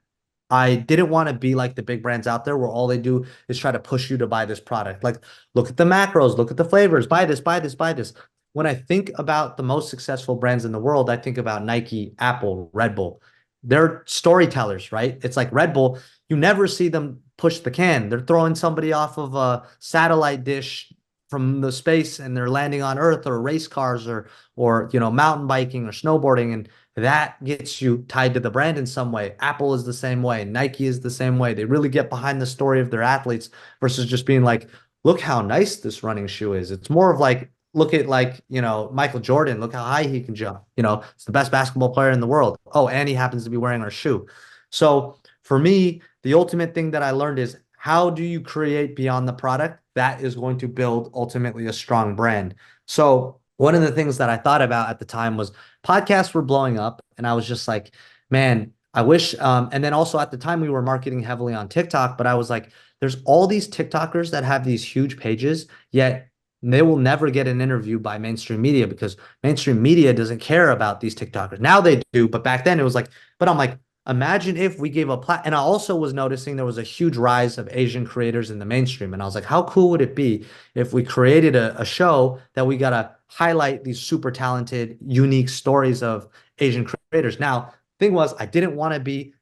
[SPEAKER 2] I didn't want to be like the big brands out there where all they do is try to push you to buy this product. Like, look at the macros, look at the flavors, buy this, buy this, buy this. When I think about the most successful brands in the world, I think about Nike, Apple, Red Bull. They're storytellers, right? It's like Red Bull, you never see them push the can. They're throwing somebody off of a satellite dish from the space and they're landing on Earth, or race cars, or mountain biking or snowboarding, and that gets you tied to the brand in some way. Apple is the same way. Nike is the same way. They really get behind the story of their athletes versus just being like, look how nice this running shoe is. It's more of like, look at like, Michael Jordan, look how high he can jump. It's the best basketball player in the world. Oh, and he happens to be wearing our shoe. So for me, the ultimate thing that I learned is, how do you create beyond the product that is going to build ultimately a strong brand? So one of the things that I thought about at the time was podcasts were blowing up, and I was just like, man, I wish. And then also at the time we were marketing heavily on TikTok, but I was like, there's all these TikTokers that have these huge pages, yet they will never get an interview by mainstream media because mainstream media doesn't care about these TikTokers. Now they do, but back then it was like, but I'm like, imagine if we gave a and I also was noticing there was a huge rise of Asian creators in the mainstream. And I was like, how cool would it be if we created a show that we got to highlight these super talented, unique stories of Asian creators? Now, thing was, I didn't want the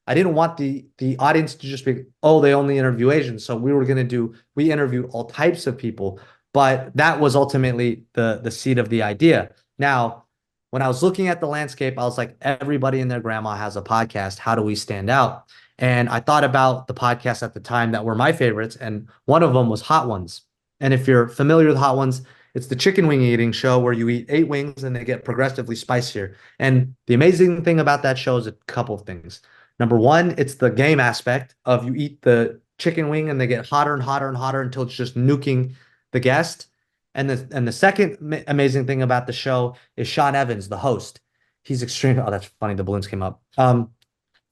[SPEAKER 2] audience to just be, oh, they only interview Asians. So we interviewed all types of people, but that was ultimately the seed of the idea. Now, when I was looking at the landscape, I was like, everybody and their grandma has a podcast. How do we stand out? And I thought about the podcasts at the time that were my favorites, and one of them was Hot Ones. And if you're familiar with Hot Ones, it's the chicken wing eating show where you eat 8 wings and they get progressively spicier. And the amazing thing about that show is a couple of things. Number one, it's the game aspect of you eat the chicken wing and they get hotter and hotter and hotter until it's just nuking the guest. And the second amazing thing about the show is Sean Evans, the host. He's extreme. Oh, that's funny. The balloons came up.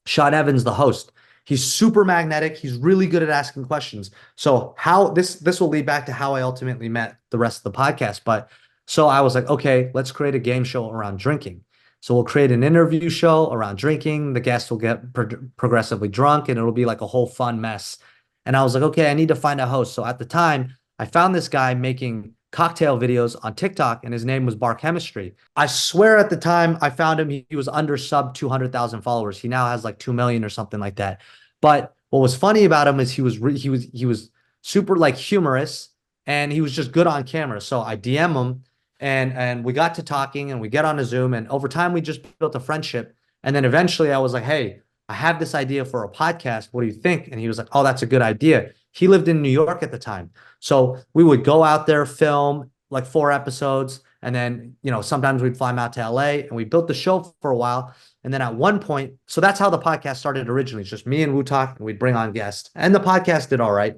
[SPEAKER 2] Sean Evans, the host. He's super magnetic. He's really good at asking questions. So how this will lead back to how I ultimately met the rest of the podcast. But so I was like, okay, let's create a game show around drinking. So we'll create an interview show around drinking. The guests will get progressively drunk, and it'll be like a whole fun mess. And I was like, okay, I need to find a host. So at the time, I found this guy making cocktail videos on TikTok, and his name was Bar Chemistry. I swear at the time I found him, he was under sub 200,000 followers. He now has like 2 million or something like that. But what was funny about him is he was super like humorous, and he was just good on camera. So I DM him and we got to talking and we get on a Zoom, and over time we just built a friendship. And then eventually I was like, hey, I have this idea for a podcast. What do you think? And he was like, oh, that's a good idea. He lived in New York at the time. So we would go out there, film like 4 episodes, and then, sometimes we'd fly him out to LA, and we built the show for a while. And then at one point, so that's how the podcast started originally. It's just me and Wu Talk, and we'd bring on guests. And the podcast did all right.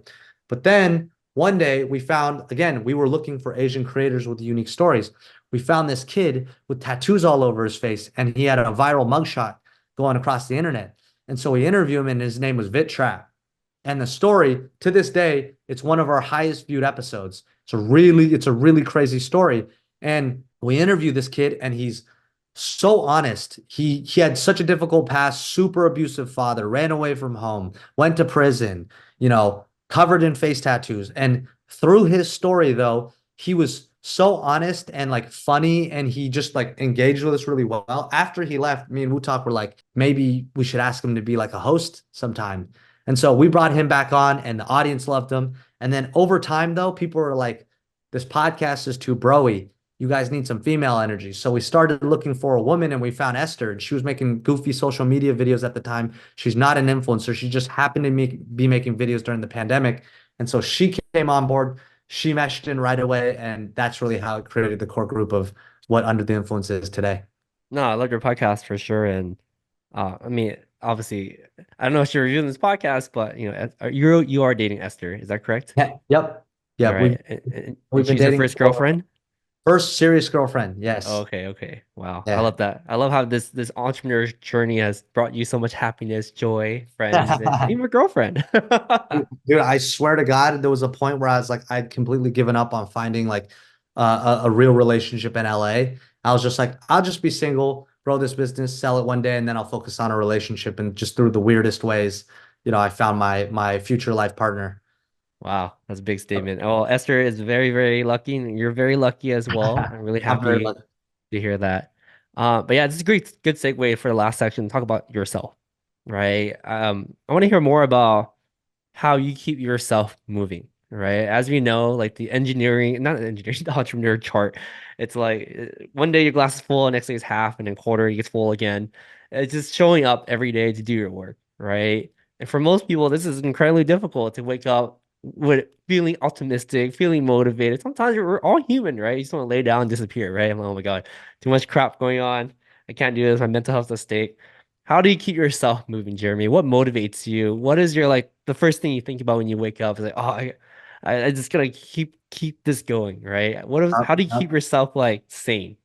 [SPEAKER 2] But then one day we found, again, we were looking for Asian creators with unique stories. We found this kid with tattoos all over his face, and he had a viral mugshot going across the internet. And so we interviewed him, and his name was Vit Trap. And the story, to this day, it's one of our highest viewed episodes. It's a really crazy story. And we interview this kid, and he's so honest. He had such a difficult past, super abusive father, ran away from home, went to prison, covered in face tattoos. And through his story, though, he was so honest and like funny, and he just like engaged with us really well. After he left, me and Wutak were like, maybe we should ask him to be like a host sometime. And so we brought him back on, and the audience loved him. And then over time, though, people were like, this podcast is too broy. You guys need some female energy. So we started looking for a woman, and we found Esther, and she was making goofy social media videos at the time. She's not an influencer. She just happened to be making videos during the pandemic. And so she came on board. She meshed in right away. And that's really how it created the core group of what Under the Influence is today.
[SPEAKER 1] No, I love your podcast for sure. And I mean, obviously, I don't know if you're reviewing this podcast, but you are dating Esther. Is that correct?
[SPEAKER 2] Yeah. Yep.
[SPEAKER 1] All
[SPEAKER 2] Yeah.
[SPEAKER 1] right.
[SPEAKER 2] We've
[SPEAKER 1] And
[SPEAKER 2] we've been
[SPEAKER 1] she's your
[SPEAKER 2] dating
[SPEAKER 1] first
[SPEAKER 2] for
[SPEAKER 1] girlfriend?
[SPEAKER 2] first serious girlfriend.
[SPEAKER 1] Oh,
[SPEAKER 2] Yes.
[SPEAKER 1] okay, okay. Wow. I
[SPEAKER 2] Yeah.
[SPEAKER 1] love that. I love how this entrepreneur journey has brought you so much happiness, joy, friends, and even a girlfriend.
[SPEAKER 2] Dude, I swear to God, there was a point where I was like, I'd completely given up on finding like a real relationship in LA. I was just like, I'll just be single, grow this business, sell it one day, and then I'll focus on a relationship. And just through the weirdest ways, I found my future life partner.
[SPEAKER 1] Wow, that's a big statement. Oh, Esther is very, very lucky, and you're very lucky as well. I'm really
[SPEAKER 2] I'm very
[SPEAKER 1] happy
[SPEAKER 2] lucky.
[SPEAKER 1] to hear that. But yeah, this is a great, good segue for the last section. Talk about yourself, right? I want to hear more about how you keep yourself moving, right? As we know, like the engineering, not engineering, the entrepreneur chart, it's like one day your glass is full, next day it's half, and then quarter it gets full again. It's just showing up every day to do your work, right? And for most people, this is incredibly difficult to wake up with feeling optimistic, feeling motivated. Sometimes we're all human, right? You just want to lay down and disappear, right? I'm like, oh my God, too much crap going on. I can't do this. My mental health's at stake. How do you keep yourself moving, Jeremy? What motivates you? What is your like the first thing you think about when you wake up? Is like, oh, I just gotta keep this going, right? How do you keep yourself like sane?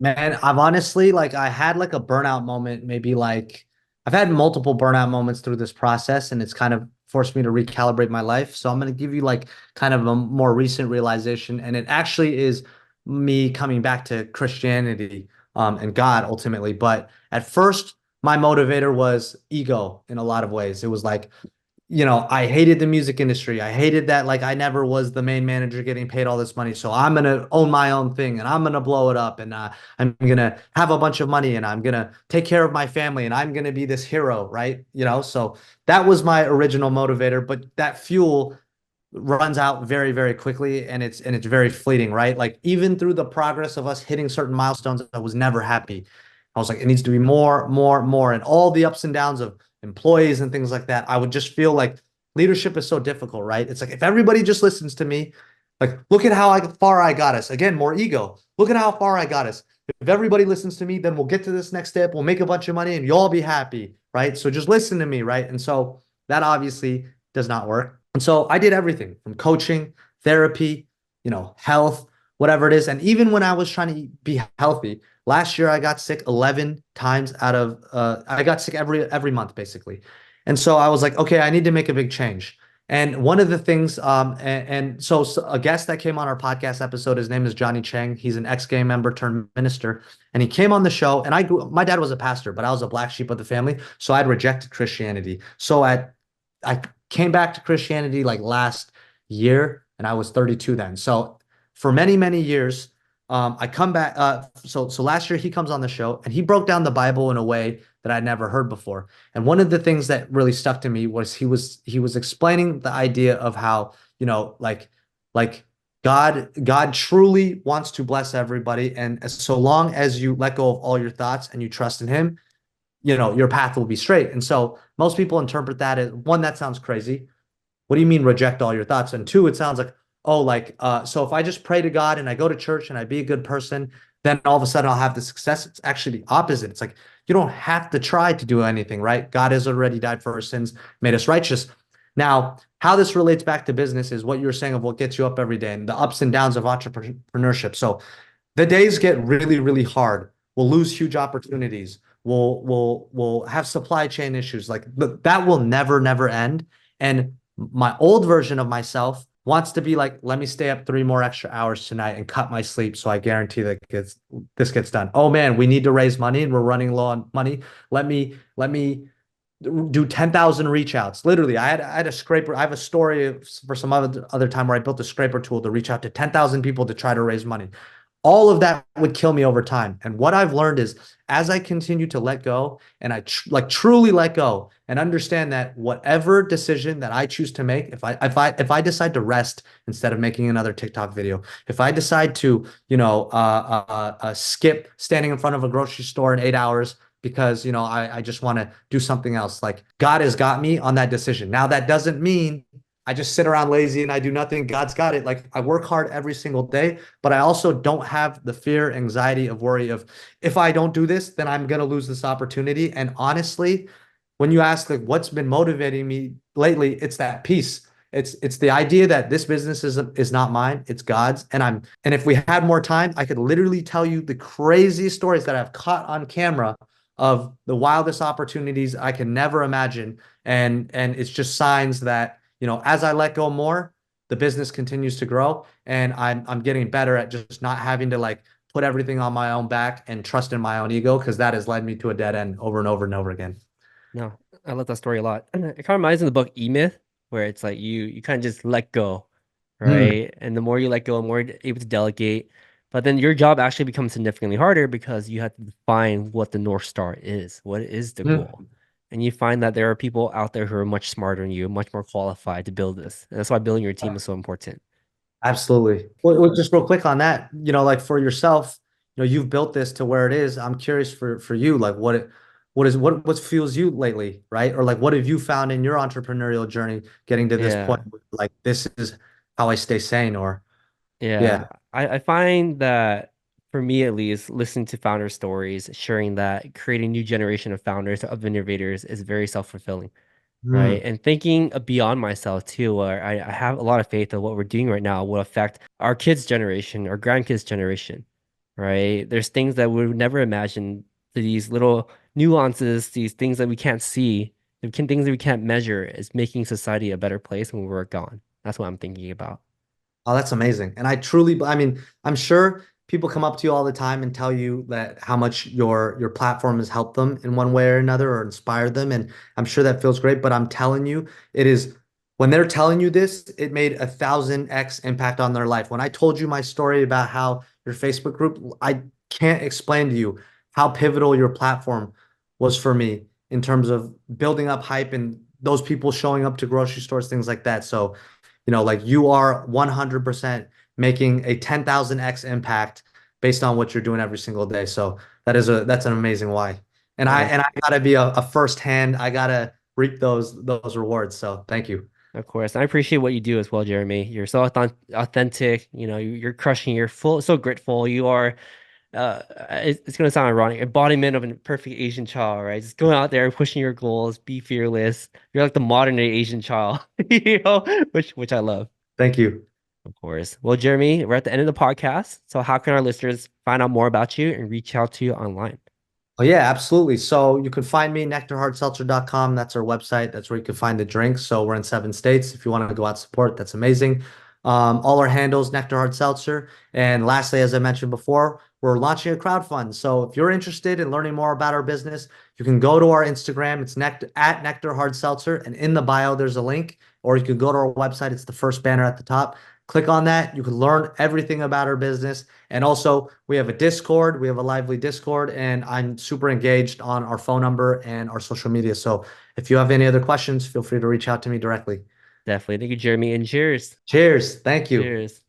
[SPEAKER 2] Man, I've honestly like I had like a burnout moment, maybe like I've had multiple burnout moments through this process, and it's kind of forced me to recalibrate my life. So I'm going to give you like kind of a more recent realization, and it actually is me coming back to Christianity and God ultimately. But at first, my motivator was ego in a lot of ways. It was like, I hated the music industry. I hated that like I never was the main manager getting paid all this money. So I'm gonna own my own thing, and I'm gonna blow it up, and I'm gonna have a bunch of money, and I'm gonna take care of my family, and I'm gonna be this hero, right? So that was my original motivator, but that fuel runs out very, very quickly, and it's very fleeting, right? Like even through the progress of us hitting certain milestones, I was never happy. I was like, it needs to be more, more, more, and all the ups and downs of employees and things like that. I would just feel like leadership is so difficult, right? It's like if everybody just listens to me, like look at how far I got us. Again, more ego. Look at how far I got us. If everybody listens to me, then we'll get to this next step. We'll make a bunch of money, and you'll all be happy, right? So just listen to me, right? And so that obviously does not work. And so I did everything from coaching, therapy, health, whatever it is. And even when I was trying to be healthy, last year I got sick 11 times I got sick every month basically. And so I was like, okay, I need to make a big change. And one of the things, so a guest that came on our podcast episode, his name is Johnny Chang. He's an ex-gang member turned minister. And he came on the show, and my dad was a pastor, but I was a black sheep of the family. So I'd rejected Christianity. I came back to Christianity like last year, and I was 32 then. So for many, many years, I come back. So last year he comes on the show, and he broke down the Bible in a way that I'd never heard before. And one of the things that really stuck to me was he was explaining the idea of how, like God truly wants to bless everybody. And so long as you let go of all your thoughts and you trust in him, your path will be straight. And so most people interpret that as one, that sounds crazy. What do you mean reject all your thoughts? And two, it sounds like, oh, like, so if I just pray to God and I go to church and I be a good person, then all of a sudden I'll have the success. It's actually the opposite. It's like you don't have to try to do anything, right? God has already died for our sins, made us righteous. Now, how this relates back to business is what you were saying of what gets you up every day and the ups and downs of entrepreneurship. So the days get really, really hard. We'll lose huge opportunities. We'll have supply chain issues. Like that will never, never end. And my old version of myself wants to be like, let me stay up 3 more extra hours tonight and cut my sleep so I guarantee that this gets done. Oh man, we need to raise money and we're running low on money. Let me do 10,000 reach outs. Literally, I had a scraper. I have a story for some other time where I built a scraper tool to reach out to 10,000 people to try to raise money. All of that would kill me over time. And what I've learned is as I continue to let go and like truly let go and understand that whatever decision that I choose to make, if I decide to rest instead of making another TikTok video, if I decide to, skip standing in front of a grocery store in 8 hours because, I just want to do something else, like God has got me on that decision. Now, that doesn't mean I just sit around lazy and I do nothing. God's got it. Like I work hard every single day, but I also don't have the fear, anxiety of worry of if I don't do this, then I'm going to lose this opportunity. And honestly, when you ask like what's been motivating me lately, it's that peace. It's the idea that this business is not mine, it's God's. And if we had more time, I could literally tell you the crazy stories that I've caught on camera of the wildest opportunities I can never imagine. And it's just signs that as I let go more, the business continues to grow, and I'm getting better at just not having to like put everything on my own back and trust in my own ego because that has led me to a dead end over and over and over again.
[SPEAKER 1] No, I love that story a lot. It kind of reminds me of the book E-Myth, where it's like you kind of just let go,
[SPEAKER 2] Mm,
[SPEAKER 1] right? And the more you let go, the more you're able to delegate. But then your job actually becomes significantly harder because you have to define what the North Star is. What is the goal?
[SPEAKER 2] mm.
[SPEAKER 1] And you find that there are people out there who are much smarter than you, much more qualified to build this. And that's why building your team is so important.
[SPEAKER 2] Absolutely. Well, just real quick on that, like for yourself, you've built this to where it is. I'm curious for you, like what fuels you lately, right? Or like what have you found in your entrepreneurial journey getting to this point?
[SPEAKER 1] Yeah.
[SPEAKER 2] Like this is how I stay sane, or
[SPEAKER 1] Yeah,
[SPEAKER 2] yeah.
[SPEAKER 1] I find that for me at least, listening to founder stories, sharing that, creating a new generation of founders, of innovators is very self-fulfilling, right?
[SPEAKER 2] Mm.
[SPEAKER 1] And thinking beyond myself too, where I have a lot of faith that what we're doing right now will affect our kids' generation, our grandkids' generation, right? There's things that we would never imagine, these little nuances, these things that we can't see, things that we can't measure is making society a better place when we're gone. That's what I'm thinking about.
[SPEAKER 2] Oh, that's amazing. And I mean, I'm sure people come up to you all the time and tell you that how much your platform has helped them in one way or another or inspired them. And I'm sure that feels great. But I'm telling you, it is when they're telling you this, it made 1,000x impact on their life. When I told you my story about how your Facebook group, I can't explain to you how pivotal your platform was for me in terms of building up hype and those people showing up to grocery stores, things like that. So like you are 100% making a 10,000x impact based on what you're doing every single day. So that's an amazing why. And I
[SPEAKER 1] No,
[SPEAKER 2] and I gotta be a first hand. I gotta reap those rewards. So thank you.
[SPEAKER 1] of course. I appreciate what you do as well, Jeremy. You're so authentic, you're crushing, you're full, so grateful. You are, it's going to sound ironic, embodiment of a perfect Asian child, right? Just going out there, pushing your goals, be fearless. You're like the modern day Asian child, which I love,
[SPEAKER 2] Thank you.
[SPEAKER 1] of course. Well, Jeremy, we're at the end of the podcast. So how can our listeners find out more about you and reach out to you online?
[SPEAKER 2] Oh yeah, absolutely. So you can find me nectarhardseltzer.com. That's our website. That's where you can find the drinks. So we're in 7 states. If you want to go out support, that's amazing. All our handles, Nectar Hard Seltzer. And lastly, as I mentioned before, we're launching a crowdfund. So if you're interested in learning more about our business, you can go to our Instagram. It's at Nectar Hard Seltzer, and in the bio there's a link, or you can go to our website. It's the first banner at the top. Click on that. You can learn everything about our business. And also, we have a Discord. We have a lively Discord, and I'm super engaged on our phone number and our social media. So if you have any other questions, feel free to reach out to me directly.
[SPEAKER 1] Definitely. Thank you, Jeremy, and cheers.
[SPEAKER 2] Cheers. Thank you.
[SPEAKER 1] Cheers.